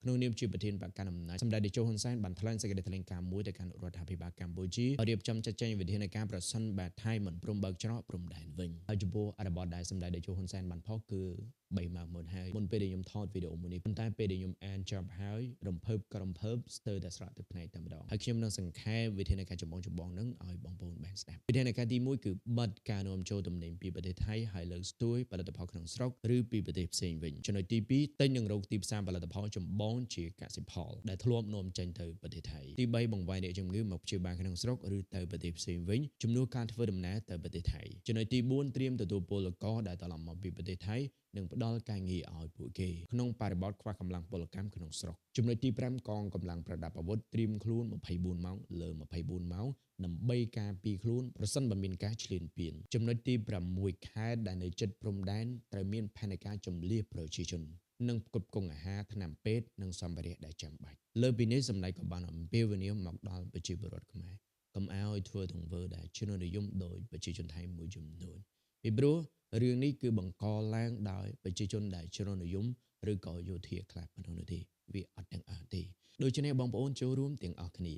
ក្នុងនាមជាប្រធានបកកណ្ដាលអំណាចសម្ដេចតេជោហ៊ុនសែនបានថ្លែងសេចក្តីថ្លែងការណ៍មួយទៅកាន់រដ្ឋាភិបាលកម្ពុជារៀបចំចាត់ចែងវិធានការប្រសិនបើថៃមិនព្រមបើកច្រកព្រំដែនវិញហើយចំពោះអត្ថបទដែលសម្ដេចតេជោហ៊ុនសែនបានផុសគឺ3ម៉ោងមុនហើយមុនពេលដែលខ្ញុំថតវីដេអូមួយនេះប៉ុន្តែពេលដែលខ្ញុំអានចប់ហើយរំភើបស្ទើរតែស្រក់ទឹកភ្នែកតែម្ដងហើយខ្ញុំនឹងសង្ខេបវិធានការចម្បងហ្នឹងឲ្យបងប្អូនបានស្ដាប់វិធានការទី1គឺបិទការនាំចូលទំនិញពីប្រទេសថៃហើយលើកស្ទួយផលិតផលក្នុងស្រុកឬពីប្រទេសផ្សេងវិញចំណុចទី2ទិញនិងរកទីផ្សារផលិតផលចម្បងជាកសិផលដែលធ្លាប់នាំចេញទៅប្រទេសថៃទី3បង្វែរអ្នកជំងឺមកព្យាបាលក្នុងស្រុកឬទៅប្រទេសផ្សេងវិញជំនួសការធ្វើដំណើរទៅប្រទេសថៃចំណុចទី4ត្រៀមទទួលពលករដែលត្រឡប់មកពីប្រទេសថៃនិងផ្ដល់ការងារឲ្យពួកគេក្នុងបរិបទខ្វះកម្លាំងពលកម្មក្នុងស្រុកចំណុចទី5កងកម្លាំងប្រដាប់អាវុធត្រៀមខ្លួន24ម៉ោងលើ24ម៉ោងដើម្បីការពារខ្លួនប្រសិនបើមានការឈ្លានពានចំណុចទី6ខេត្តដែលនៅជិតព្រំដែនត្រូវមានផែនការជំលៀសប្រជាជននិងផ្គត់ផ្គង់អាហារថ្នាំពេទ្យនិងសម្ភារៈដែលចាំបាច់លើពីនេះសម្ដេចក៏បានអំពាវនាវមកដល់ប្រជាពលរដ្ឋខ្មែរកុំឲ្យធ្វើទង្វើដែលជ្រុលនិយមដោយប្រជាជនថៃមួយចំនួនពីព្រោះរឿងនេះគឺបង្កឡើងដោយប្រជាជនដែលជ្រុលនិយមឬក៏យោធាខ្លះប៉ុណ្ណោះនោះទេវាអត់ទាំងអស់ទេដូច្នេះបងប្អូនចូលរួមទាំងអស់គ្នា